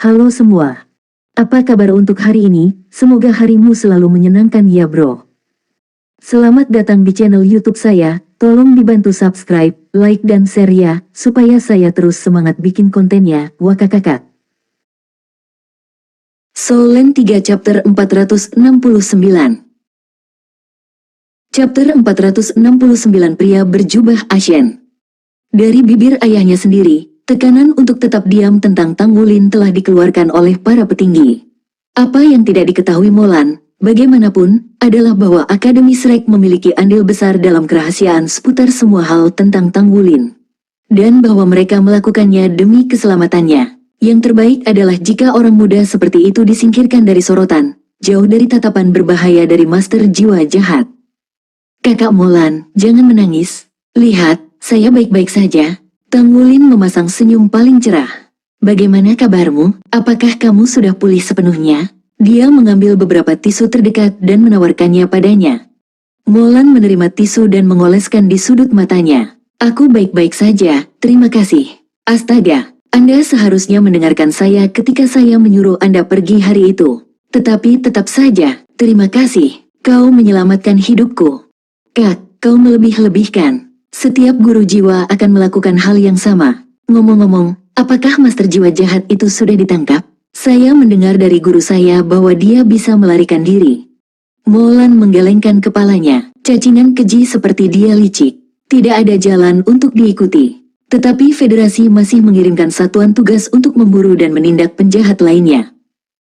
Halo semua. Apa kabar untuk hari ini? Semoga harimu selalu menyenangkan ya bro. Selamat datang di channel YouTube saya. Tolong dibantu subscribe, like dan share ya, supaya saya terus semangat bikin kontennya. Wakakakak. Soul Land 3 Chapter 469. Chapter 469 Pria Berjubah Ashen. Dari bibir ayahnya sendiri, tekanan untuk tetap diam tentang Tang Wulin telah dikeluarkan oleh para petinggi. Apa yang tidak diketahui Molan, bagaimanapun, adalah bahwa Akademi Shrek memiliki andil besar dalam kerahasiaan seputar semua hal tentang Tang Wulin. Dan bahwa mereka melakukannya demi keselamatannya. Yang terbaik adalah jika orang muda seperti itu disingkirkan dari sorotan, jauh dari tatapan berbahaya dari Master Jiwa Jahat. Kakak Molan, jangan menangis. Lihat, saya baik-baik saja. Tang Wulin memasang senyum paling cerah. Bagaimana kabarmu? Apakah kamu sudah pulih sepenuhnya? Dia mengambil beberapa tisu terdekat dan menawarkannya padanya. Molan menerima tisu dan mengoleskan di sudut matanya. Aku baik-baik saja, terima kasih. Astaga, Anda seharusnya mendengarkan saya ketika saya menyuruh Anda pergi hari itu. Tetapi tetap saja, terima kasih. Kau menyelamatkan hidupku. Kak, kau melebih-lebihkan. Setiap guru jiwa akan melakukan hal yang sama. Ngomong-ngomong, apakah Master Jiwa Jahat itu sudah ditangkap? Saya mendengar dari guru saya bahwa dia bisa melarikan diri. Molan menggelengkan kepalanya. Cacingan keji seperti dia licik. Tidak ada jalan untuk diikuti. Tetapi Federasi masih mengirimkan satuan tugas untuk memburu dan menindak penjahat lainnya.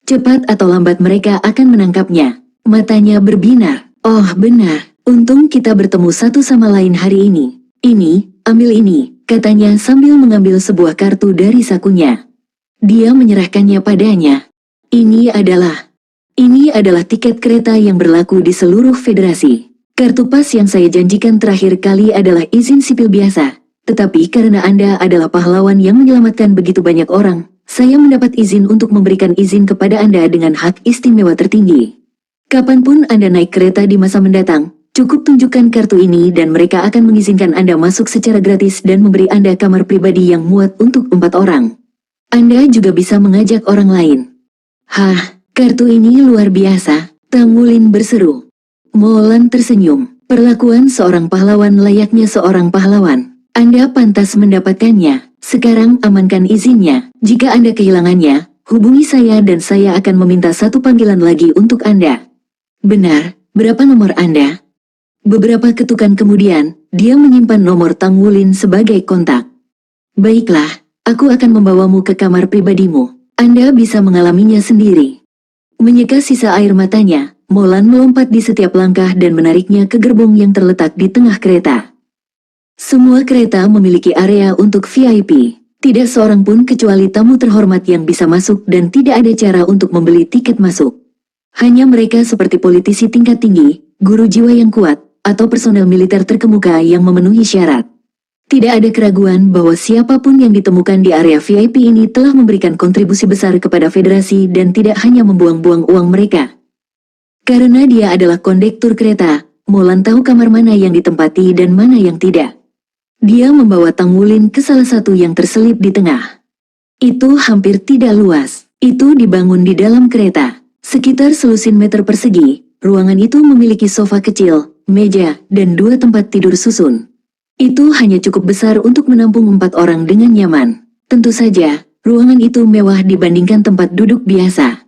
Cepat atau lambat mereka akan menangkapnya. Matanya berbinar. Oh benar, untung kita bertemu satu sama lain hari ini. Ini, ambil ini, katanya sambil mengambil sebuah kartu dari sakunya. Dia menyerahkannya padanya. Ini adalah tiket kereta yang berlaku di seluruh federasi. Kartu pas yang saya janjikan terakhir kali adalah izin sipil biasa. Tetapi karena Anda adalah pahlawan yang menyelamatkan begitu banyak orang, saya mendapat izin untuk memberikan izin kepada Anda dengan hak istimewa tertinggi. Kapanpun Anda naik kereta di masa mendatang, cukup tunjukkan kartu ini dan mereka akan mengizinkan Anda masuk secara gratis dan memberi Anda kamar pribadi yang muat untuk 4 orang. Anda juga bisa mengajak orang lain. Hah, kartu ini luar biasa, Tang Wulin berseru. Molan tersenyum. Perlakuan seorang pahlawan layaknya seorang pahlawan. Anda pantas mendapatkannya. Sekarang amankan izinnya. Jika Anda kehilangannya, hubungi saya dan saya akan meminta satu panggilan lagi untuk Anda. Benar, berapa nomor Anda? Beberapa ketukan kemudian, dia menyimpan nomor Tang Wulin sebagai kontak. Baiklah, aku akan membawamu ke kamar pribadimu. Anda bisa mengalaminya sendiri. Menyeka sisa air matanya, Molan melompat di setiap langkah dan menariknya ke gerbong yang terletak di tengah kereta. Semua kereta memiliki area untuk VIP. Tidak seorang pun kecuali tamu terhormat yang bisa masuk dan tidak ada cara untuk membeli tiket masuk. Hanya mereka seperti politisi tingkat tinggi, guru jiwa yang kuat, atau personel militer terkemuka yang memenuhi syarat. Tidak ada keraguan bahwa siapapun yang ditemukan di area VIP ini telah memberikan kontribusi besar kepada federasi dan tidak hanya membuang-buang uang mereka. Karena dia adalah kondektur kereta, Molan tahu kamar mana yang ditempati dan mana yang tidak. Dia membawa Tang Wulin ke salah satu yang terselip di tengah. Itu hampir tidak luas. Itu dibangun di dalam kereta. Sekitar selusin meter persegi, ruangan itu memiliki sofa kecil, meja, dan 2 tempat tidur susun. Itu hanya cukup besar untuk menampung 4 orang dengan nyaman. Tentu saja, ruangan itu mewah dibandingkan tempat duduk biasa.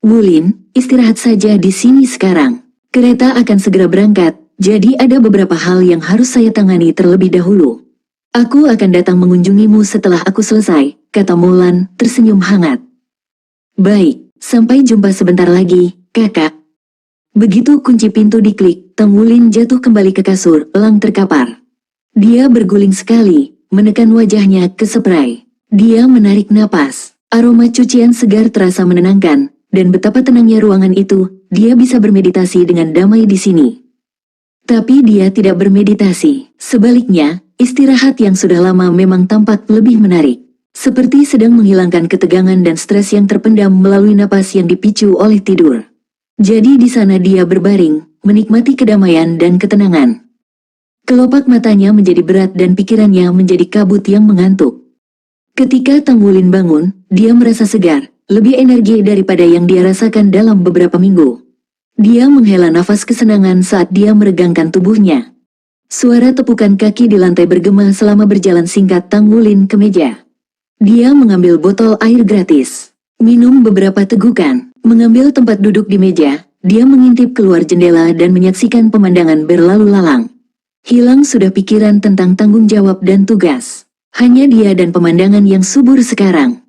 Wulin, istirahat saja di sini sekarang. Kereta akan segera berangkat, jadi ada beberapa hal yang harus saya tangani terlebih dahulu. Aku akan datang mengunjungimu setelah aku selesai, kata Molan, tersenyum hangat. Baik. Sampai jumpa sebentar lagi, kakak. Begitu kunci pintu diklik, Tang Wulin jatuh kembali ke kasur, elang terkapar. Dia berguling sekali, menekan wajahnya ke spray. Dia menarik napas. Aroma cucian segar terasa menenangkan, dan betapa tenangnya ruangan itu, dia bisa bermeditasi dengan damai di sini. Tapi dia tidak bermeditasi. Sebaliknya, istirahat yang sudah lama memang tampak lebih menarik. Seperti sedang menghilangkan ketegangan dan stres yang terpendam melalui napas yang dipicu oleh tidur. Jadi di sana dia berbaring, menikmati kedamaian dan ketenangan. Kelopak matanya menjadi berat dan pikirannya menjadi kabut yang mengantuk. Ketika Tang Wulin bangun, dia merasa segar, lebih energi daripada yang dia rasakan dalam beberapa minggu. Dia menghela nafas kesenangan saat dia meregangkan tubuhnya. Suara tepukan kaki di lantai bergema selama berjalan singkat Tang Wulin ke meja. Dia mengambil botol air gratis, minum beberapa tegukan, mengambil tempat duduk di meja. Dia mengintip keluar jendela dan menyaksikan pemandangan berlalu lalang. Hilang sudah pikiran tentang tanggung jawab dan tugas. Hanya dia dan pemandangan yang subur sekarang.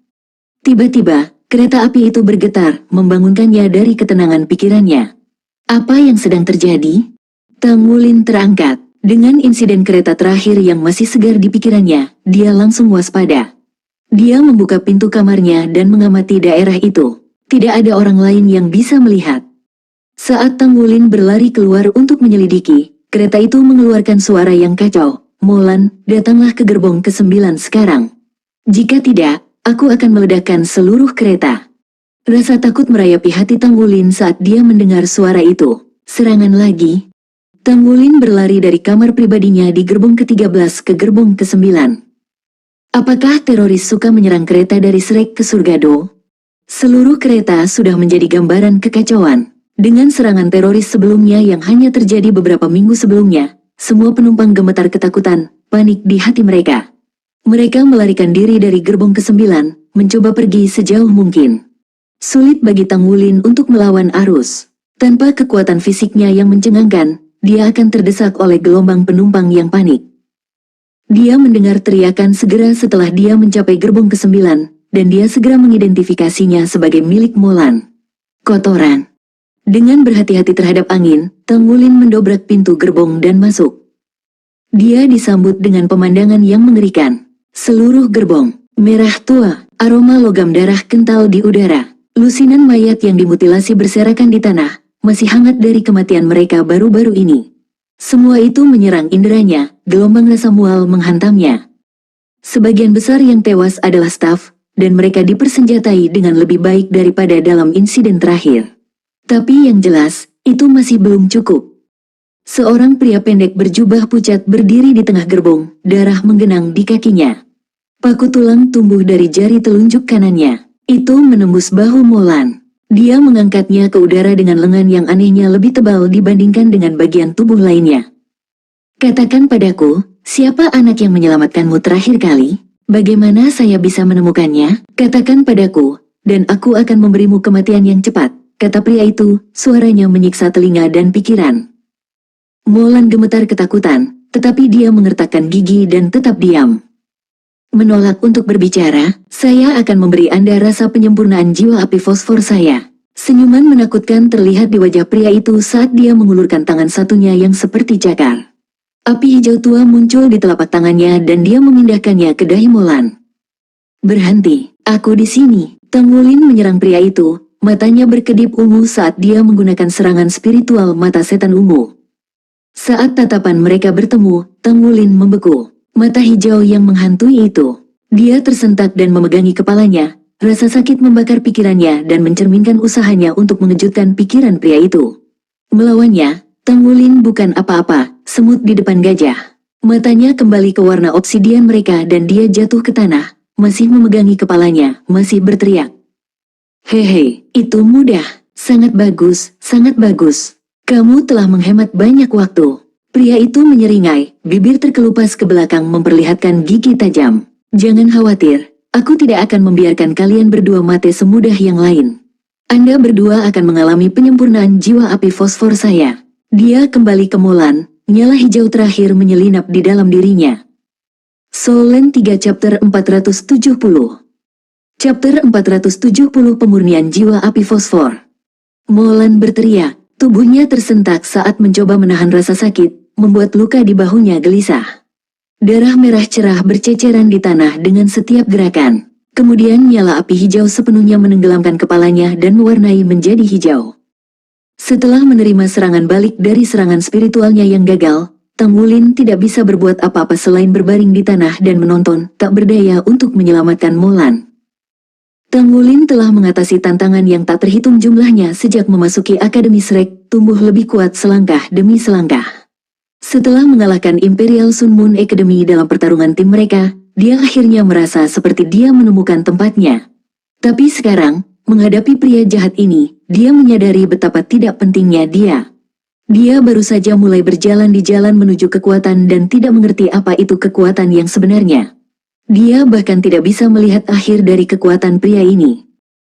Tiba-tiba, kereta api itu bergetar, membangunkannya dari ketenangan pikirannya. Apa yang sedang terjadi? Tang Wulin terangkat. Dengan insiden kereta terakhir yang masih segar di pikirannya, dia langsung waspada. Dia membuka pintu kamarnya dan mengamati daerah itu. Tidak ada orang lain yang bisa melihat. Saat Tang Wulin berlari keluar untuk menyelidiki, kereta itu mengeluarkan suara yang kacau. Molan, datanglah ke gerbong ke-9 sekarang. Jika tidak, aku akan meledakkan seluruh kereta. Rasa takut merayapi hati Tang Wulin saat dia mendengar suara itu. Serangan lagi. Tang Wulin berlari dari kamar pribadinya di gerbong ke-13 ke gerbong ke-9. Apakah teroris suka menyerang kereta dari Shrek ke Surgado? Seluruh kereta sudah menjadi gambaran kekacauan. Dengan serangan teroris sebelumnya yang hanya terjadi beberapa minggu sebelumnya, semua penumpang gemetar ketakutan, panik di hati mereka. Mereka melarikan diri dari gerbong ke-9, mencoba pergi sejauh mungkin. Sulit bagi Tang Wulin untuk melawan arus. Tanpa kekuatan fisiknya yang mencengangkan, dia akan terdesak oleh gelombang penumpang yang panik. Dia mendengar teriakan segera setelah dia mencapai gerbong ke-9, dan dia segera mengidentifikasinya sebagai milik Molan. Kotoran. Dengan berhati-hati terhadap angin, Tang Wulin mendobrak pintu gerbong dan masuk. Dia disambut dengan pemandangan yang mengerikan. Seluruh gerbong, merah tua, aroma logam darah kental di udara. Lusinan mayat yang dimutilasi berserakan di tanah, masih hangat dari kematian mereka baru-baru ini. Semua itu menyerang inderanya, gelombang rasa mual menghantamnya. Sebagian besar yang tewas adalah staf, dan mereka dipersenjatai dengan lebih baik daripada dalam insiden terakhir. Tapi yang jelas, itu masih belum cukup. Seorang pria pendek berjubah pucat berdiri di tengah gerbong, darah menggenang di kakinya. Paku tulang tumbuh dari jari telunjuk kanannya. Itu menembus bahu Molan. Dia mengangkatnya ke udara dengan lengan yang anehnya lebih tebal dibandingkan dengan bagian tubuh lainnya. Katakan padaku, siapa anak yang menyelamatkanmu terakhir kali? Bagaimana saya bisa menemukannya? Katakan padaku, dan aku akan memberimu kematian yang cepat, kata pria itu, suaranya menyiksa telinga dan pikiran. Molan gemetar ketakutan, tetapi dia mengertakkan gigi dan tetap diam. Menolak untuk berbicara, saya akan memberi Anda rasa penyempurnaan jiwa api fosfor saya. Senyuman menakutkan terlihat di wajah pria itu saat dia mengulurkan tangan satunya yang seperti cakar. Api hijau tua muncul di telapak tangannya dan dia memindahkannya ke dahi Molan. Berhenti, aku di sini. Tang Wulin menyerang pria itu, matanya berkedip ungu saat dia menggunakan serangan spiritual mata setan ungu. Saat tatapan mereka bertemu, Tang Wulin membeku. Mata hijau yang menghantui itu. Dia tersentak dan memegangi kepalanya. Rasa sakit membakar pikirannya dan mencerminkan usahanya untuk mengejutkan pikiran pria itu. Melawannya, Tang Wulin bukan apa-apa, semut di depan gajah. Matanya kembali ke warna obsidian mereka dan dia jatuh ke tanah, masih memegangi kepalanya, masih berteriak. Hehe, itu mudah, sangat bagus, sangat bagus. Kamu telah menghemat banyak waktu. Pria itu menyeringai, bibir terkelupas ke belakang memperlihatkan gigi tajam. Jangan khawatir, aku tidak akan membiarkan kalian berdua mati semudah yang lain. Anda berdua akan mengalami penyempurnaan jiwa api fosfor saya. Dia kembali ke Molan, nyala hijau terakhir menyelinap di dalam dirinya. Soul Land 3 Chapter 470. Chapter 470 Pemurnian Jiwa Api Fosfor. Molan berteriak, tubuhnya tersentak saat mencoba menahan rasa sakit, membuat luka di bahunya gelisah. Darah merah cerah berceceran di tanah dengan setiap gerakan. Kemudian nyala api hijau sepenuhnya menenggelamkan kepalanya dan mewarnai menjadi hijau. Setelah menerima serangan balik dari serangan spiritualnya yang gagal, Tang Wulin tidak bisa berbuat apa-apa selain berbaring di tanah dan menonton, tak berdaya untuk menyelamatkan Molan. Tang Wulin telah mengatasi tantangan yang tak terhitung jumlahnya sejak memasuki Akademi Shrek, tumbuh lebih kuat selangkah demi selangkah. Setelah mengalahkan Imperial Sun Moon Academy dalam pertarungan tim mereka, dia akhirnya merasa seperti dia menemukan tempatnya. Tapi sekarang, Menghadapi pria jahat ini, dia menyadari betapa tidak pentingnya dia. Dia baru saja mulai berjalan di jalan menuju kekuatan dan tidak mengerti apa itu kekuatan yang sebenarnya. Dia bahkan tidak bisa melihat akhir dari kekuatan pria ini.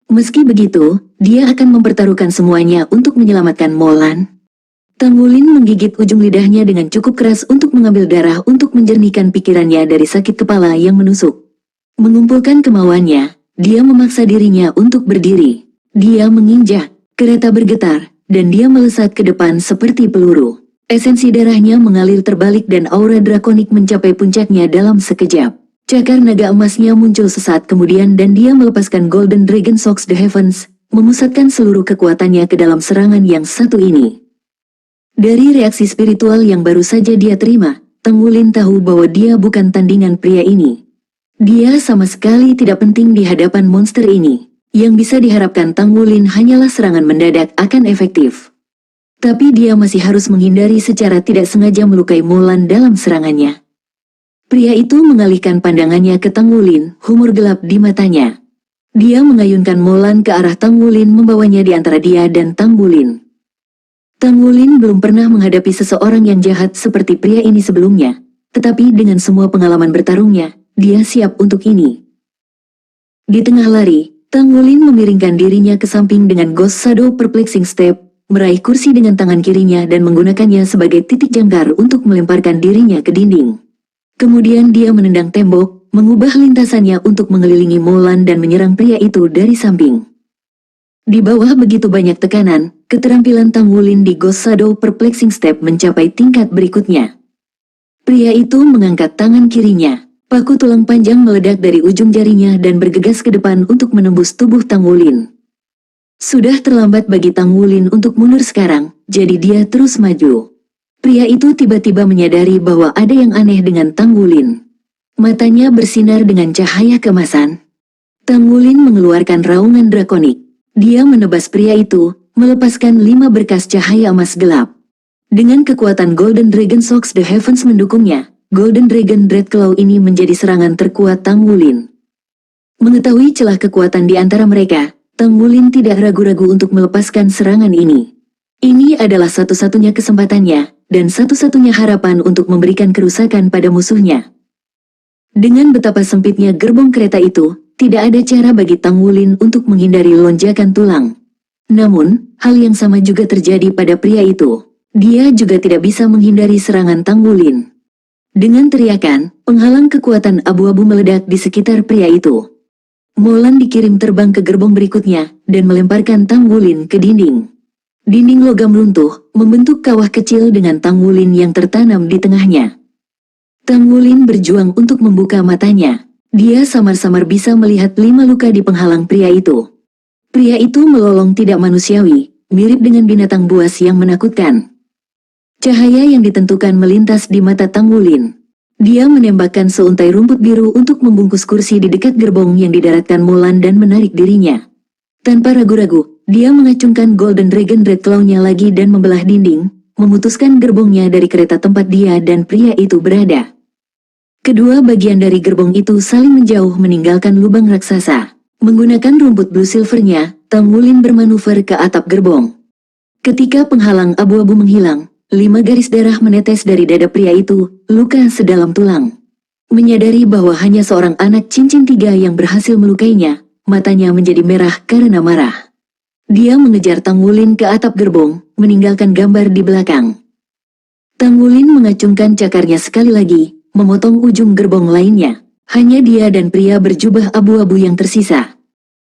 Meski begitu, dia akan mempertaruhkan semuanya untuk menyelamatkan Molan. Tang Wulin menggigit ujung lidahnya dengan cukup keras untuk mengambil darah untuk menjernihkan pikirannya dari sakit kepala yang menusuk. Mengumpulkan kemauannya, dia memaksa dirinya untuk berdiri. Dia menginjak, kereta bergetar, dan dia melesat ke depan seperti peluru. Esensi darahnya mengalir terbalik dan aura drakonik mencapai puncaknya dalam sekejap. Cakar naga emasnya muncul sesaat kemudian dan dia melepaskan Golden Dragon Shocks the Heavens, memusatkan seluruh kekuatannya ke dalam serangan yang satu ini. Dari reaksi spiritual yang baru saja dia terima, Tang Wulin tahu bahwa dia bukan tandingan pria ini. Dia sama sekali tidak penting di hadapan monster ini. Yang bisa diharapkan Tang Wulin hanyalah serangan mendadak akan efektif. Tapi dia masih harus menghindari secara tidak sengaja melukai Molan dalam serangannya. Pria itu mengalihkan pandangannya ke Tang Wulin, humor gelap di matanya. Dia mengayunkan Molan ke arah Tang Wulin membawanya di antara dia dan Tang Wulin. Tang Wulin belum pernah menghadapi seseorang yang jahat seperti pria ini sebelumnya, tetapi dengan semua pengalaman bertarungnya, dia siap untuk ini. Di tengah lari, Tang Wulin memiringkan dirinya ke samping dengan Ghost Shadow Perplexing Step, meraih kursi dengan tangan kirinya dan menggunakannya sebagai titik jangkar untuk melemparkan dirinya ke dinding. Kemudian dia menendang tembok, mengubah lintasannya untuk mengelilingi Molan dan menyerang pria itu dari samping. Di bawah begitu banyak tekanan, keterampilan Tang Wulin di Ghost Shadow Perplexing Step mencapai tingkat berikutnya. Pria itu mengangkat tangan kirinya, paku tulang panjang meledak dari ujung jarinya dan bergegas ke depan untuk menembus tubuh Tang Wulin. Sudah terlambat bagi Tang Wulin untuk mundur sekarang, jadi dia terus maju. Pria itu tiba-tiba menyadari bahwa ada yang aneh dengan Tang Wulin. Matanya bersinar dengan cahaya keemasan. Tang Wulin mengeluarkan raungan drakonik. Dia menebas pria itu, melepaskan 5 berkas cahaya emas gelap. Dengan kekuatan Golden Dragon Shocks the Heavens mendukungnya, Golden Dragon Dreadclaw ini menjadi serangan terkuat Tang Wulin. Mengetahui celah kekuatan di antara mereka, Tang Wulin tidak ragu-ragu untuk melepaskan serangan ini. Ini adalah satu-satunya kesempatannya, dan satu-satunya harapan untuk memberikan kerusakan pada musuhnya. Dengan betapa sempitnya gerbong kereta itu, tidak ada cara bagi Tang Wulin untuk menghindari lonjakan tulang. Namun, hal yang sama juga terjadi pada pria itu. Dia juga tidak bisa menghindari serangan Tang Wulin. Dengan teriakan, penghalang kekuatan abu-abu meledak di sekitar pria itu. Molan dikirim terbang ke gerbong berikutnya, dan melemparkan Tang Wulin ke dinding. Dinding logam runtuh, membentuk kawah kecil dengan Tang Wulin yang tertanam di tengahnya. Tang Wulin berjuang untuk membuka matanya. Dia samar-samar bisa melihat 5 luka di penghalang pria itu. Pria itu melolong tidak manusiawi, mirip dengan binatang buas yang menakutkan. Cahaya yang ditentukan melintas di mata Tang Wulin. Dia menembakkan seuntai rumput biru untuk membungkus kursi di dekat gerbong yang didaratkan Molan dan menarik dirinya. Tanpa ragu-ragu, dia mengacungkan Golden Dragon Dreadclaw-nya lagi dan membelah dinding, memutuskan gerbongnya dari kereta tempat dia dan pria itu berada. Kedua bagian dari gerbong itu saling menjauh meninggalkan lubang raksasa. Menggunakan rumput blue silvernya, Tang Wulin bermanuver ke atap gerbong. Ketika penghalang abu-abu menghilang, 5 garis darah menetes dari dada pria itu, luka sedalam tulang. Menyadari bahwa hanya seorang anak cincin 3 yang berhasil melukainya, matanya menjadi merah karena marah. Dia mengejar Tang Wulin ke atap gerbong, meninggalkan gambar di belakang. Tang Wulin mengacungkan cakarnya sekali lagi, memotong ujung gerbong lainnya. Hanya dia dan pria berjubah abu-abu yang tersisa.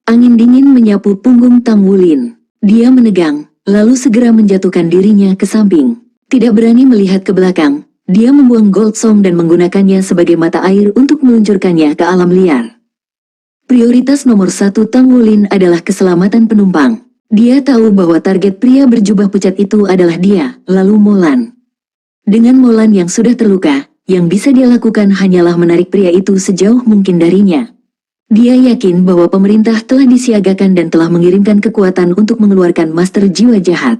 Angin dingin menyapu punggung Tang Wulin. Dia menegang, lalu segera menjatuhkan dirinya ke samping. Tidak berani melihat ke belakang, dia membuang Gold Song dan menggunakannya sebagai mata air untuk meluncurkannya ke alam liar. Prioritas nomor 1 Tang Wulin adalah keselamatan penumpang. Dia tahu bahwa target pria berjubah pucat itu adalah dia, lalu Molan. Dengan Molan yang sudah terluka, yang bisa dia lakukan hanyalah menarik pria itu sejauh mungkin darinya. Dia yakin bahwa pemerintah telah disiagakan dan telah mengirimkan kekuatan untuk mengeluarkan master jiwa jahat.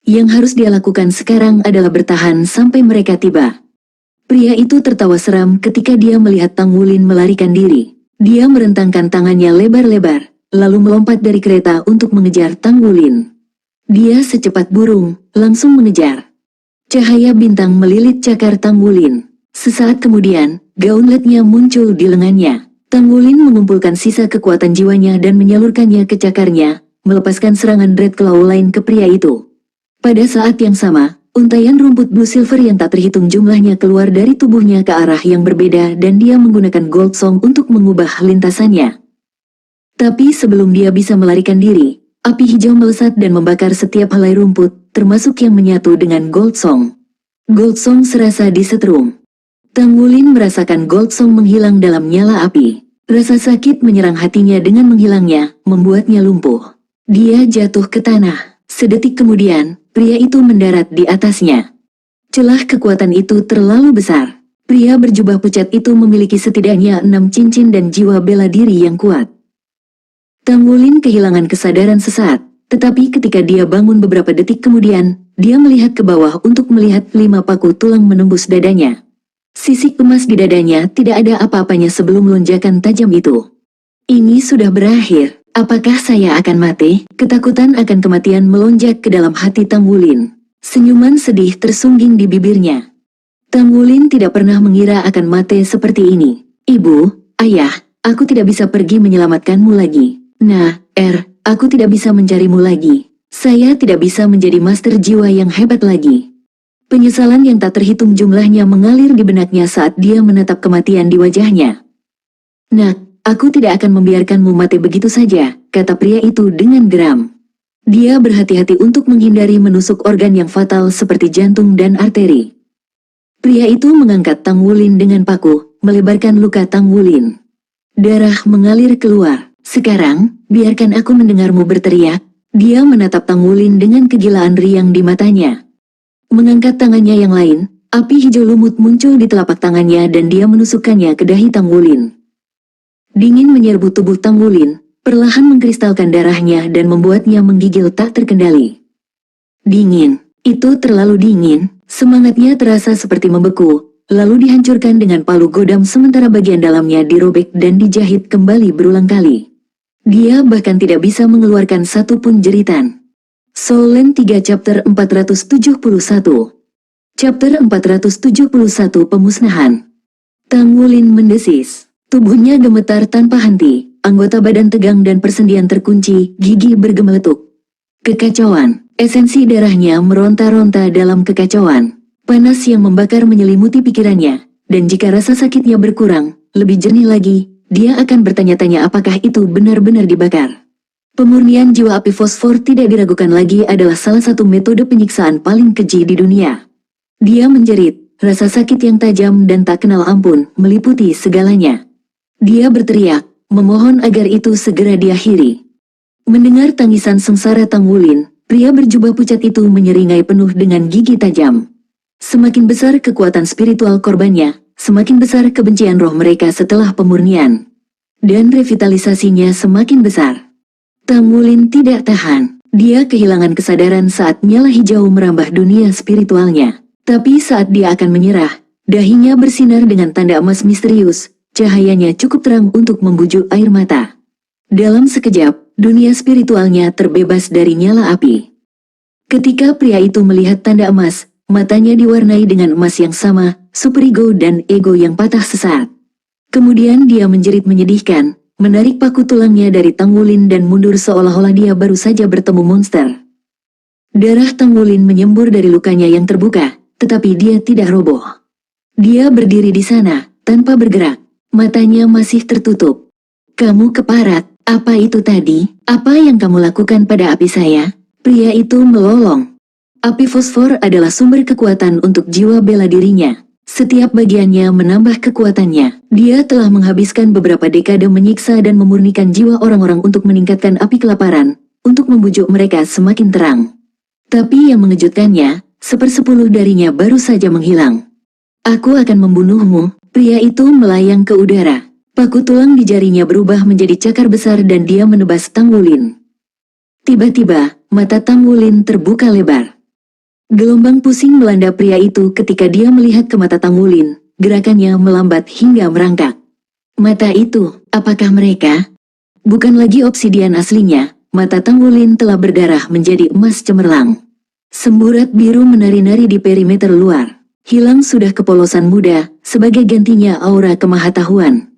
Yang harus dia lakukan sekarang adalah bertahan sampai mereka tiba. Pria itu tertawa seram ketika dia melihat Tang Wulin melarikan diri. Dia merentangkan tangannya lebar-lebar, lalu melompat dari kereta untuk mengejar Tang Wulin. Dia secepat burung, langsung mengejar. Cahaya bintang melilit cakar Tang Wulin. Sesaat kemudian, gauntletnya muncul di lengannya. Tang Wulin mengumpulkan sisa kekuatan jiwanya dan menyalurkannya ke cakarnya, melepaskan serangan Red Claw lain ke pria itu. Pada saat yang sama, untaian rumput Blue Silver yang tak terhitung jumlahnya keluar dari tubuhnya ke arah yang berbeda dan dia menggunakan Gold Song untuk mengubah lintasannya. Tapi sebelum dia bisa melarikan diri, api hijau melesat dan membakar setiap helai rumput, termasuk yang menyatu dengan Gold Song. Gold Song serasa disetrum. Tang Wulin merasakan Gold Song menghilang dalam nyala api. Rasa sakit menyerang hatinya dengan menghilangnya, membuatnya lumpuh. Dia jatuh ke tanah. Sedetik kemudian, pria itu mendarat di atasnya. Celah kekuatan itu terlalu besar. Pria berjubah pucat itu memiliki setidaknya 6 cincin dan jiwa bela diri yang kuat. Tang Wulin kehilangan kesadaran sesaat, tetapi ketika dia bangun beberapa detik kemudian, dia melihat ke bawah untuk melihat 5 paku tulang menembus dadanya. Sisik emas di dadanya tidak ada apa-apanya sebelum lonjakan tajam itu. Ini sudah berakhir. Apakah saya akan mati? Ketakutan akan kematian melonjak ke dalam hati Tang Wulin. Senyuman sedih tersungging di bibirnya. Tang Wulin tidak pernah mengira akan mati seperti ini. Ibu, ayah, aku tidak bisa pergi menyelamatkanmu lagi. Nah, aku tidak bisa mencarimu lagi. Saya tidak bisa menjadi master jiwa yang hebat lagi. Penyesalan yang tak terhitung jumlahnya mengalir di benaknya saat dia menatap kematian di wajahnya. Nak, aku tidak akan membiarkanmu mati begitu saja, kata pria itu dengan geram. Dia berhati-hati untuk menghindari menusuk organ yang fatal seperti jantung dan arteri. Pria itu mengangkat Tang Wulin dengan paku, melebarkan luka Tang Wulin. Darah mengalir keluar. Sekarang, biarkan aku mendengarmu berteriak. Dia menatap Tang Wulin dengan kegilaan riang di matanya. Mengangkat tangannya yang lain, api hijau lumut muncul di telapak tangannya dan dia menusukkannya ke dahi Tang Wulin. Dingin menyerbu tubuh Tang Wulin, perlahan mengkristalkan darahnya dan membuatnya menggigil tak terkendali. Dingin, itu terlalu dingin, semangatnya terasa seperti membeku, lalu dihancurkan dengan palu godam sementara bagian dalamnya dirobek dan dijahit kembali berulang kali. Dia bahkan tidak bisa mengeluarkan satu pun jeritan. Soul Land 3 Chapter 471 Chapter 471 Pemusnahan. Tang Wulin mendesis. Tubuhnya gemetar tanpa henti, anggota badan tegang dan persendian terkunci, gigi bergemeletuk. Kekacauan, esensi darahnya meronta-ronta dalam kekacauan. Panas yang membakar menyelimuti pikirannya, dan jika rasa sakitnya berkurang, lebih jernih lagi, dia akan bertanya-tanya apakah itu benar-benar dibakar. Pemurnian jiwa api fosfor tidak diragukan lagi adalah salah satu metode penyiksaan paling keji di dunia. Dia menjerit, rasa sakit yang tajam dan tak kenal ampun meliputi segalanya. Dia berteriak, memohon agar itu segera diakhiri. Mendengar tangisan sengsara Tang Wulin, pria berjubah pucat itu menyeringai penuh dengan gigi tajam. Semakin besar kekuatan spiritual korbannya, semakin besar kebencian roh mereka setelah pemurnian. Dan revitalisasinya semakin besar. Tang Wulin tidak tahan. Dia kehilangan kesadaran saat nyala hijau merambah dunia spiritualnya. Tapi saat dia akan menyerah, dahinya bersinar dengan tanda emas misterius. Cahayanya cukup terang untuk membujuk air mata. Dalam sekejap, dunia spiritualnya terbebas dari nyala api. Ketika pria itu melihat tanda emas, matanya diwarnai dengan emas yang sama, superego dan ego yang patah sesaat. Kemudian dia menjerit menyedihkan, menarik paku tulangnya dari Tang Wulin dan mundur seolah-olah dia baru saja bertemu monster. Darah Tang Wulin menyembur dari lukanya yang terbuka, tetapi dia tidak roboh. Dia berdiri di sana, tanpa bergerak. Matanya masih tertutup. Kamu keparat, apa itu tadi? Apa yang kamu lakukan pada api saya? Pria itu melolong. Api fosfor adalah sumber kekuatan untuk jiwa bela dirinya. Setiap bagiannya menambah kekuatannya. Dia telah menghabiskan beberapa dekade menyiksa dan memurnikan jiwa orang-orang untuk meningkatkan api kelaparan, untuk membujuk mereka semakin terang. Tapi yang mengejutkannya, 1/10 darinya baru saja menghilang. Aku akan membunuhmu. Pria itu melayang ke udara. Paku tulang di jarinya berubah menjadi cakar besar dan dia menebas Tang Wulin. Tiba-tiba, mata Tang Wulin terbuka lebar. Gelombang pusing melanda pria itu ketika dia melihat ke mata Tang Wulin. Gerakannya melambat hingga merangkak. Mata itu, apakah mereka? Bukan lagi obsidian aslinya, mata Tanggulin telah berdarah menjadi emas cemerlang. Semburat biru menari-nari di perimeter luar. Hilang sudah kepolosan muda, sebagai gantinya aura kemahatahuan.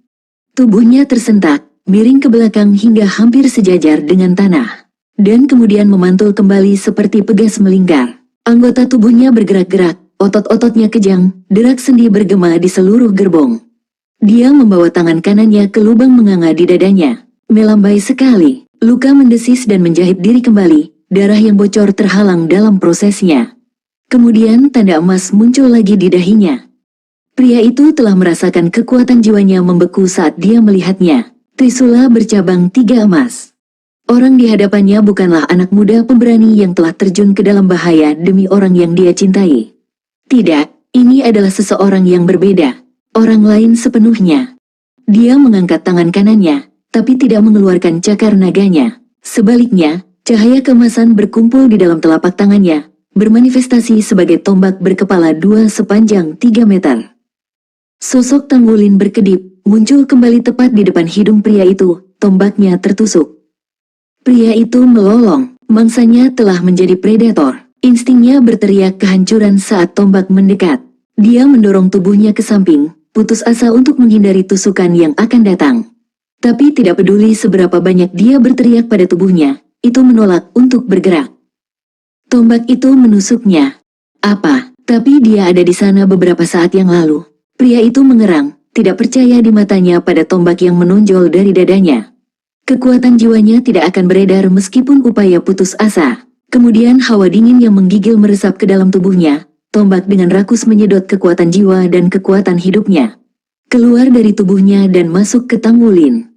Tubuhnya tersentak, miring ke belakang hingga hampir sejajar dengan tanah. Dan kemudian memantul kembali seperti pegas melingkar. Anggota tubuhnya bergerak-gerak, otot-ototnya kejang, derak sendi bergema di seluruh gerbong. Dia membawa tangan kanannya ke lubang menganga di dadanya. Melambai sekali, luka mendesis dan menjahit diri kembali. Darah yang bocor terhalang dalam prosesnya. Kemudian tanda emas muncul lagi di dahinya. Pria itu telah merasakan kekuatan jiwanya membeku saat dia melihatnya. Trisula bercabang 3 emas. Orang di hadapannya bukanlah anak muda pemberani yang telah terjun ke dalam bahaya demi orang yang dia cintai. Tidak, ini adalah seseorang yang berbeda. Orang lain sepenuhnya. Dia mengangkat tangan kanannya, tapi tidak mengeluarkan cakar naganya. Sebaliknya, cahaya keemasan berkumpul di dalam telapak tangannya, bermanifestasi sebagai tombak berkepala 2 sepanjang 3 meter. Sosok Tanggulin berkedip, muncul kembali tepat di depan hidung pria itu, tombaknya tertusuk. Pria itu melolong, mangsanya telah menjadi predator. Instingnya berteriak kehancuran saat tombak mendekat. Dia mendorong tubuhnya ke samping, putus asa untuk menghindari tusukan yang akan datang. Tapi tidak peduli seberapa banyak dia berteriak pada tubuhnya, itu menolak untuk bergerak. Tombak itu menusuknya. Apa? Tapi dia ada di sana beberapa saat yang lalu. Pria itu mengerang, tidak percaya di matanya pada tombak yang menonjol dari dadanya. Kekuatan jiwanya tidak akan beredar meskipun upaya putus asa. Kemudian hawa dingin yang menggigil meresap ke dalam tubuhnya. Tombak dengan rakus menyedot kekuatan jiwa dan kekuatan hidupnya. Keluar dari tubuhnya dan masuk ke Tanggulin.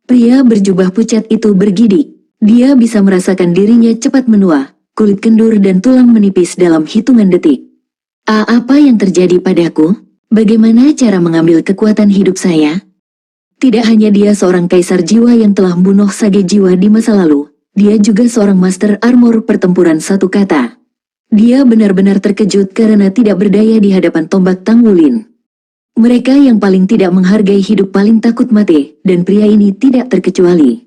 Pria berjubah pucat itu bergidik. Dia bisa merasakan dirinya cepat menua, kulit kendur dan tulang menipis dalam hitungan detik. Apa yang terjadi padaku? Bagaimana cara mengambil kekuatan hidup saya? Tidak hanya dia seorang kaisar jiwa yang telah membunuh sage jiwa di masa lalu, dia juga seorang master armor pertempuran satu kata. Dia benar-benar terkejut karena tidak berdaya di hadapan tombak Tanggulin. Mereka yang paling tidak menghargai hidup paling takut mati, dan pria ini tidak terkecuali.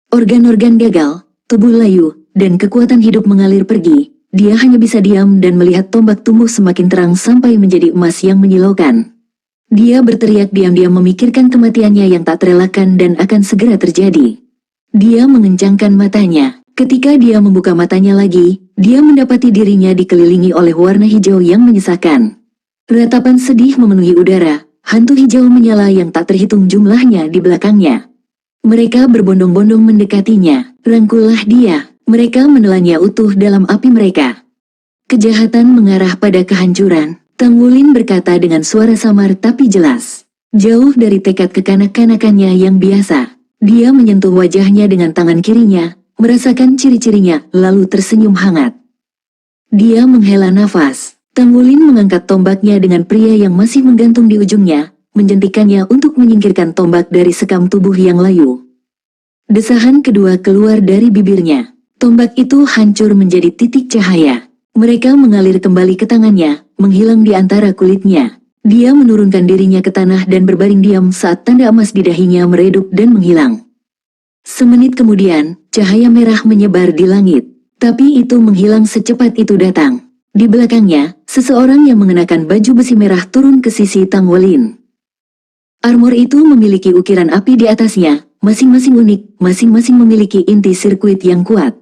Organ-organ gagal, tubuh layu, dan kekuatan hidup mengalir pergi. Dia hanya bisa diam dan melihat tombak tumbuh semakin terang sampai menjadi emas yang menyilaukan. Dia berteriak diam-diam memikirkan kematiannya yang tak terelakkan dan akan segera terjadi. Dia mengencangkan matanya. Ketika dia membuka matanya lagi, dia mendapati dirinya dikelilingi oleh warna hijau yang menyesakkan. Ratapan sedih memenuhi udara, hantu hijau menyala yang tak terhitung jumlahnya di belakangnya. Mereka berbondong-bondong mendekatinya. Rangkullah dia. Mereka menelannya utuh dalam api mereka. Kejahatan mengarah pada kehancuran. Tanggulin berkata dengan suara samar tapi jelas. Jauh dari tekad kekanak-kanakannya yang biasa. Dia menyentuh wajahnya dengan tangan kirinya, merasakan ciri-cirinya, lalu tersenyum hangat. Dia menghela nafas. Tanggulin mengangkat tombaknya dengan pria yang masih menggantung di ujungnya, menjentikannya untuk menyingkirkan tombak dari sekam tubuh yang layu. Desahan kedua keluar dari bibirnya. Tombak itu hancur menjadi titik cahaya. Mereka mengalir kembali ke tangannya, menghilang di antara kulitnya. Dia menurunkan dirinya ke tanah dan berbaring diam saat tanda emas di dahinya meredup dan menghilang. Semenit kemudian, cahaya merah menyebar di langit. Tapi itu menghilang secepat itu datang. Di belakangnya, seseorang yang mengenakan baju besi merah turun ke sisi Tanggulin. Armor itu memiliki ukiran api di atasnya, masing-masing unik, masing-masing memiliki inti sirkuit yang kuat.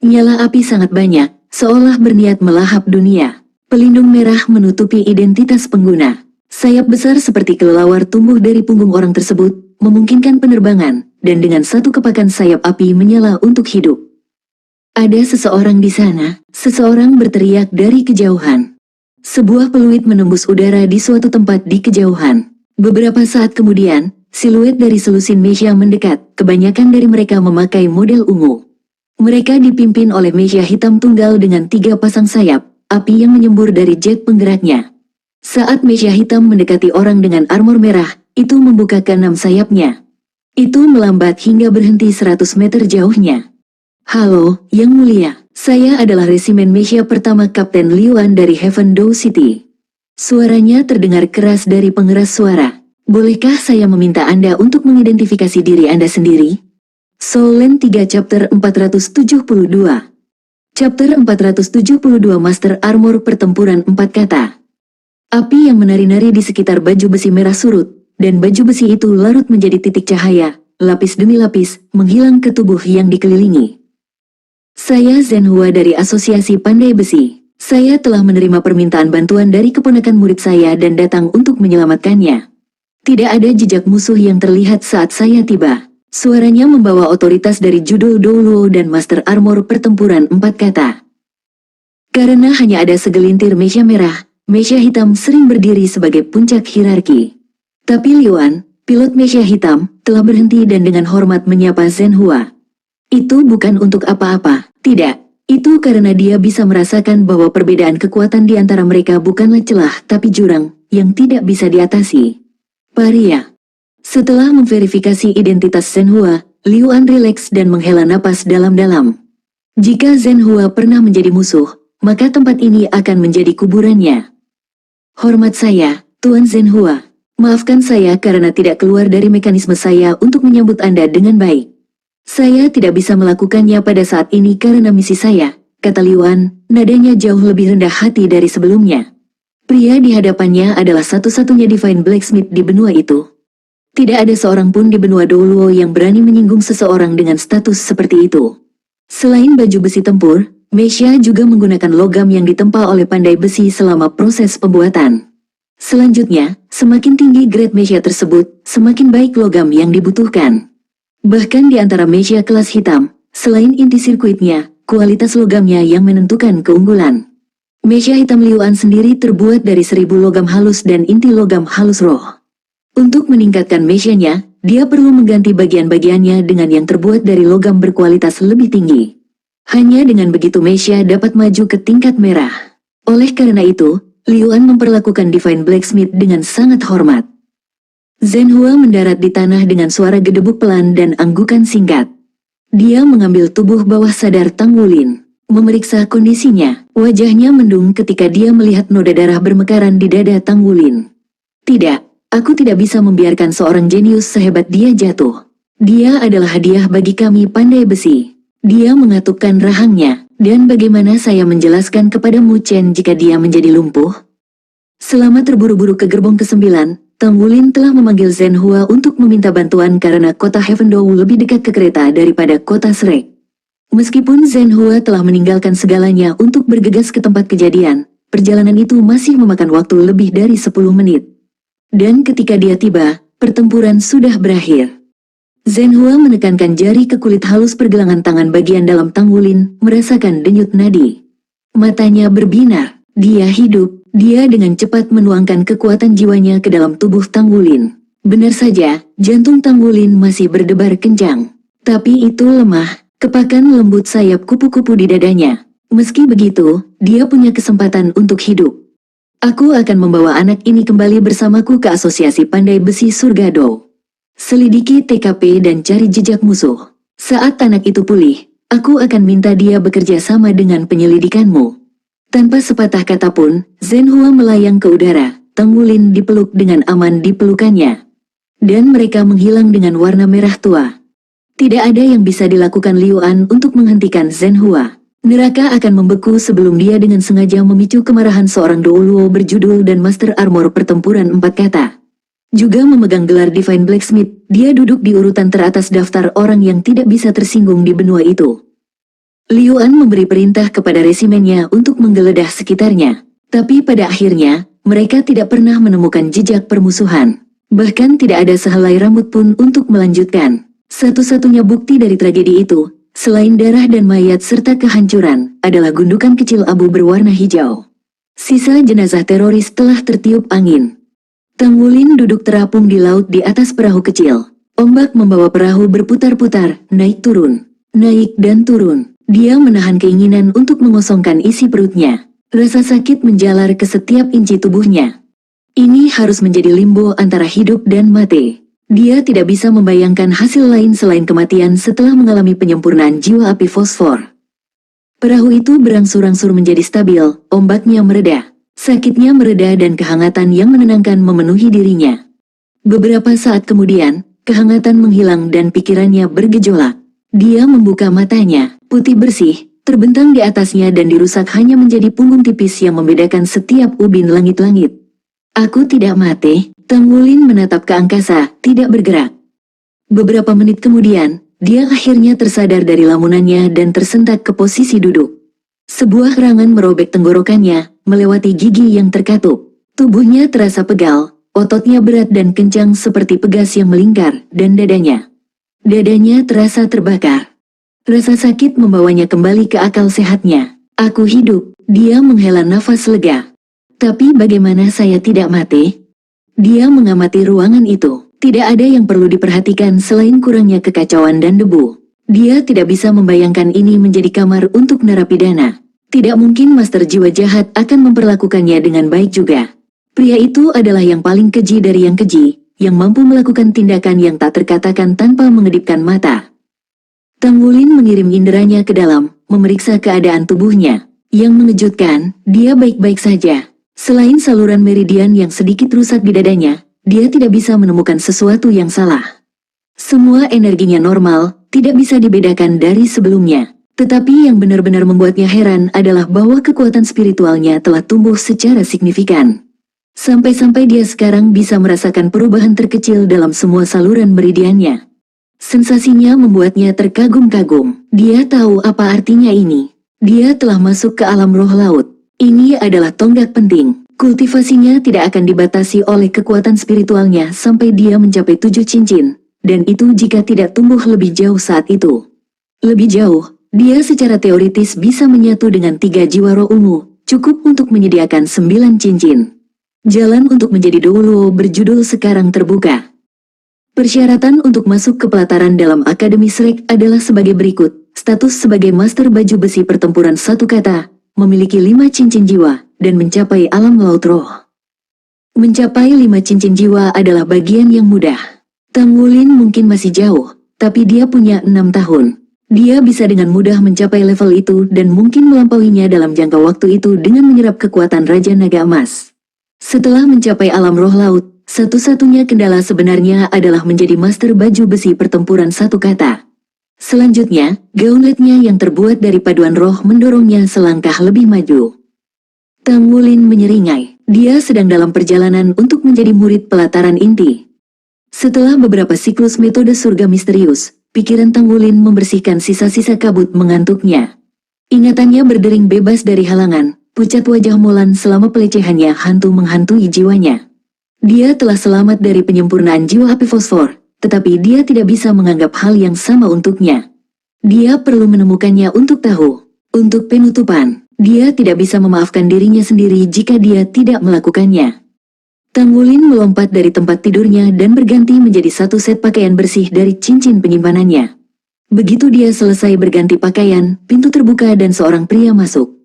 Nyala api sangat banyak, seolah berniat melahap dunia. Pelindung merah menutupi identitas pengguna. Sayap besar seperti kelelawar tumbuh dari punggung orang tersebut, memungkinkan penerbangan, dan dengan satu kepakan sayap api menyala untuk hidup. Ada seseorang di sana, seseorang berteriak dari kejauhan. Sebuah peluit menembus udara di suatu tempat di kejauhan. Beberapa saat kemudian, siluet dari selusin Mesia mendekat, kebanyakan dari mereka memakai model ungu. Mereka dipimpin oleh Mesia hitam tunggal dengan 3 pasang sayap, api yang menyembur dari jet penggeraknya. Saat Mesia hitam mendekati orang dengan armor merah, itu membuka ke-6 sayapnya. Itu melambat hingga berhenti 100 meter jauhnya. Halo, Yang Mulia, saya adalah resimen Mesia pertama Kapten Liuan dari Heaven Dow City. Suaranya terdengar keras dari pengeras suara. Bolehkah saya meminta Anda untuk mengidentifikasi diri Anda sendiri? Soul Land 3 Chapter 472. Chapter 472 Master Armor Pertempuran 4 Kata. Api yang menari-nari di sekitar baju besi merah surut, dan baju besi itu larut menjadi titik cahaya, lapis demi lapis, menghilang ke tubuh yang dikelilingi. Saya Zhenhua dari Asosiasi Pandai Besi. Saya telah menerima permintaan bantuan dari keponakan murid saya dan datang untuk menyelamatkannya. Tidak ada jejak musuh yang terlihat saat saya tiba. Suaranya membawa otoritas dari judul Douluo dan Master Armor Pertempuran 4 Kata. Karena hanya ada segelintir meja merah, meja hitam sering berdiri sebagai puncak hierarki. Tapi Liuan, pilot meja hitam, telah berhenti dan dengan hormat menyapa Zhenhua. Itu bukan untuk apa-apa, tidak. Itu karena dia bisa merasakan bahwa perbedaan kekuatan di antara mereka bukanlah celah tapi jurang, yang tidak bisa diatasi. Paria. Setelah memverifikasi identitas Zhenhua, Liuan rileks dan menghela napas dalam-dalam. Jika Zhenhua pernah menjadi musuh, maka tempat ini akan menjadi kuburannya. Hormat saya, Tuan Zhenhua. Maafkan saya karena tidak keluar dari mekanisme saya untuk menyambut Anda dengan baik. Saya tidak bisa melakukannya pada saat ini karena misi saya, kata Liuan, nadanya jauh lebih rendah hati dari sebelumnya. Pria di hadapannya adalah satu-satunya Divine Blacksmith di benua itu. Tidak ada seorang pun di benua Douluo yang berani menyinggung seseorang dengan status seperti itu. Selain baju besi tempur, Meisha juga menggunakan logam yang ditempa oleh pandai besi selama proses pembuatan. Selanjutnya, semakin tinggi grade Meisha tersebut, semakin baik logam yang dibutuhkan. Bahkan di antara Meisha kelas hitam, selain inti sirkuitnya, kualitas logamnya yang menentukan keunggulan. Meisha hitam Liuan sendiri terbuat dari 1000 logam halus dan inti logam halus roh. Untuk meningkatkan Meisha-nya, dia perlu mengganti bagian-bagiannya dengan yang terbuat dari logam berkualitas lebih tinggi. Hanya dengan begitu Meisha dapat maju ke tingkat merah. Oleh karena itu, Liuan memperlakukan Divine Blacksmith dengan sangat hormat. Zhenhua mendarat di tanah dengan suara gedebuk pelan dan anggukan singkat. Dia mengambil tubuh bawah sadar Tang Wulin, memeriksa kondisinya. Wajahnya mendung ketika dia melihat noda darah bermekaran di dada Tang Wulin. Tidak. Aku tidak bisa membiarkan seorang jenius sehebat dia jatuh. Dia adalah hadiah bagi kami pandai besi. Dia mengatupkan rahangnya, dan bagaimana saya menjelaskan kepada Mu Chen jika dia menjadi lumpuh? Selama terburu-buru ke gerbong ke-9, Tang Wulin telah memanggil Zhenhua untuk meminta bantuan karena kota Heavendou lebih dekat ke kereta daripada kota Shrek. Meskipun Zhenhua telah meninggalkan segalanya untuk bergegas ke tempat kejadian, perjalanan itu masih memakan waktu lebih dari 10 menit. Dan ketika dia tiba, pertempuran sudah berakhir. Zhenhua menekankan jari ke kulit halus pergelangan tangan bagian dalam Tang Wulin, merasakan denyut nadi. Matanya berbinar, dia hidup, dia dengan cepat menuangkan kekuatan jiwanya ke dalam tubuh Tang Wulin. Benar saja, jantung Tang Wulin masih berdebar kencang. Tapi itu lemah, kepakan lembut sayap kupu-kupu di dadanya. Meski begitu, dia punya kesempatan untuk hidup. Aku akan membawa anak ini kembali bersamaku ke Asosiasi Pandai Besi Surga Dou. Selidiki TKP dan cari jejak musuh. Saat anak itu pulih, aku akan minta dia bekerja sama dengan penyelidikanmu. Tanpa sepatah kata pun, Zhenhua melayang ke udara. Tang Wulin dipeluk dengan aman di pelukannya. Dan mereka menghilang dengan warna merah tua. Tidak ada yang bisa dilakukan Liuan untuk menghentikan Zhenhua. Neraka akan membeku sebelum dia dengan sengaja memicu kemarahan seorang Douluo berjudul dan Master Armor Pertempuran 4 Kata. Juga memegang gelar Divine Blacksmith, dia duduk di urutan teratas daftar orang yang tidak bisa tersinggung di benua itu. Liuan memberi perintah kepada resimennya untuk menggeledah sekitarnya. Tapi pada akhirnya, mereka tidak pernah menemukan jejak permusuhan. Bahkan tidak ada sehelai rambut pun untuk melanjutkan. Satu-satunya bukti dari tragedi itu, selain darah dan mayat serta kehancuran, adalah gundukan kecil abu berwarna hijau. Sisa jenazah teroris telah tertiup angin. Tang Wulin duduk terapung di laut di atas perahu kecil. Ombak membawa perahu berputar-putar, naik turun, naik dan turun. Dia menahan keinginan untuk mengosongkan isi perutnya. Rasa sakit menjalar ke setiap inci tubuhnya. Ini harus menjadi limbo antara hidup dan mati. Dia tidak bisa membayangkan hasil lain selain kematian setelah mengalami penyempurnaan jiwa api fosfor. Perahu itu berangsur-angsur menjadi stabil, ombaknya mereda. Sakitnya mereda dan kehangatan yang menenangkan memenuhi dirinya. Beberapa saat kemudian, kehangatan menghilang dan pikirannya bergejolak. Dia membuka matanya, putih bersih, terbentang di atasnya dan dirusak hanya menjadi punggung tipis yang membedakan setiap ubin langit-langit. Aku tidak mati, Tang Wulin menatap ke angkasa, tidak bergerak. Beberapa menit kemudian, dia akhirnya tersadar dari lamunannya dan tersentak ke posisi duduk. Sebuah serangan merobek tenggorokannya, melewati gigi yang terkatup. Tubuhnya terasa pegal, ototnya berat dan kencang seperti pegas yang melingkar, dan Dadanya terasa terbakar. Rasa sakit membawanya kembali ke akal sehatnya. Aku hidup, dia menghela nafas lega. Tapi bagaimana saya tidak mati? Dia mengamati ruangan itu. Tidak ada yang perlu diperhatikan selain kurangnya kekacauan dan debu. Dia tidak bisa membayangkan ini menjadi kamar untuk narapidana. Tidak mungkin master jiwa jahat akan memperlakukannya dengan baik juga. Pria itu adalah yang paling keji dari yang keji, yang mampu melakukan tindakan yang tak terkatakan tanpa mengedipkan mata. Tang Wulin mengirim inderanya ke dalam, memeriksa keadaan tubuhnya. Yang mengejutkan, dia baik-baik saja. Selain saluran meridian yang sedikit rusak di dadanya, dia tidak bisa menemukan sesuatu yang salah. Semua energinya normal, tidak bisa dibedakan dari sebelumnya. Tetapi yang benar-benar membuatnya heran adalah bahwa kekuatan spiritualnya telah tumbuh secara signifikan. Sampai-sampai dia sekarang bisa merasakan perubahan terkecil dalam semua saluran meridiannya. Sensasinya membuatnya terkagum-kagum. Dia tahu apa artinya ini. Dia telah masuk ke alam roh laut. Ini adalah tonggak penting. Kultivasinya tidak akan dibatasi oleh kekuatan spiritualnya sampai dia mencapai 7 cincin. Dan itu jika tidak tumbuh lebih jauh saat itu. Lebih jauh, dia secara teoritis bisa menyatu dengan 3 jiwa roh ungu, cukup untuk menyediakan 9 cincin. Jalan untuk menjadi Douluo berjudul sekarang terbuka. Persyaratan untuk masuk ke pelataran dalam Akademi Shrek adalah sebagai berikut. Status sebagai Master Baju Besi Pertempuran satu kata, memiliki 5 cincin jiwa, dan mencapai alam laut roh. Mencapai 5 cincin jiwa adalah bagian yang mudah. Tang Wulin mungkin masih jauh, tapi dia punya 6 tahun. Dia bisa dengan mudah mencapai level itu dan mungkin melampauinya dalam jangka waktu itu dengan menyerap kekuatan Raja Naga Emas. Setelah mencapai alam roh laut, satu-satunya kendala sebenarnya adalah menjadi Master Baju Besi Pertempuran satu kata. Selanjutnya, gauntletnya yang terbuat dari paduan roh mendorongnya selangkah lebih maju. Tang Wulin menyeringai. Dia sedang dalam perjalanan untuk menjadi murid pelataran inti. Setelah beberapa siklus metode surga misterius, pikiran Tang Wulin membersihkan sisa-sisa kabut mengantuknya. Ingatannya berdering bebas dari halangan. Pucat wajah Mulan selama pelecehannya hantu menghantui jiwanya. Dia telah selamat dari penyempurnaan jiwa api fosfor, tetapi dia tidak bisa menganggap hal yang sama untuknya. Dia perlu menemukannya untuk tahu. Untuk penutupan, dia tidak bisa memaafkan dirinya sendiri jika dia tidak melakukannya. Tang Wulin melompat dari tempat tidurnya dan berganti menjadi satu set pakaian bersih dari cincin penyimpanannya. Begitu dia selesai berganti pakaian, pintu terbuka dan seorang pria masuk.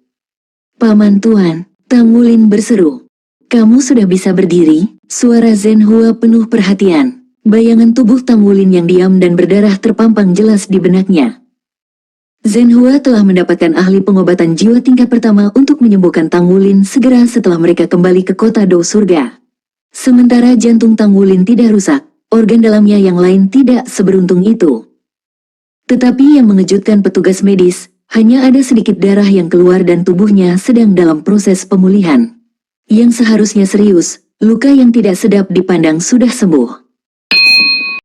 "Paman Tuan," Tang Wulin berseru. "Kamu sudah bisa berdiri?" Suara Zhenhua penuh perhatian. Bayangan tubuh Tang Wulin yang diam dan berdarah terpampang jelas di benaknya. Zhenhua telah mendapatkan ahli pengobatan jiwa tingkat pertama untuk menyembuhkan Tang Wulin segera setelah mereka kembali ke kota Dou Surga. Sementara jantung Tang Wulin tidak rusak, organ dalamnya yang lain tidak seberuntung itu. Tetapi yang mengejutkan petugas medis, hanya ada sedikit darah yang keluar dan tubuhnya sedang dalam proses pemulihan. Yang seharusnya serius, luka yang tidak sedap dipandang sudah sembuh.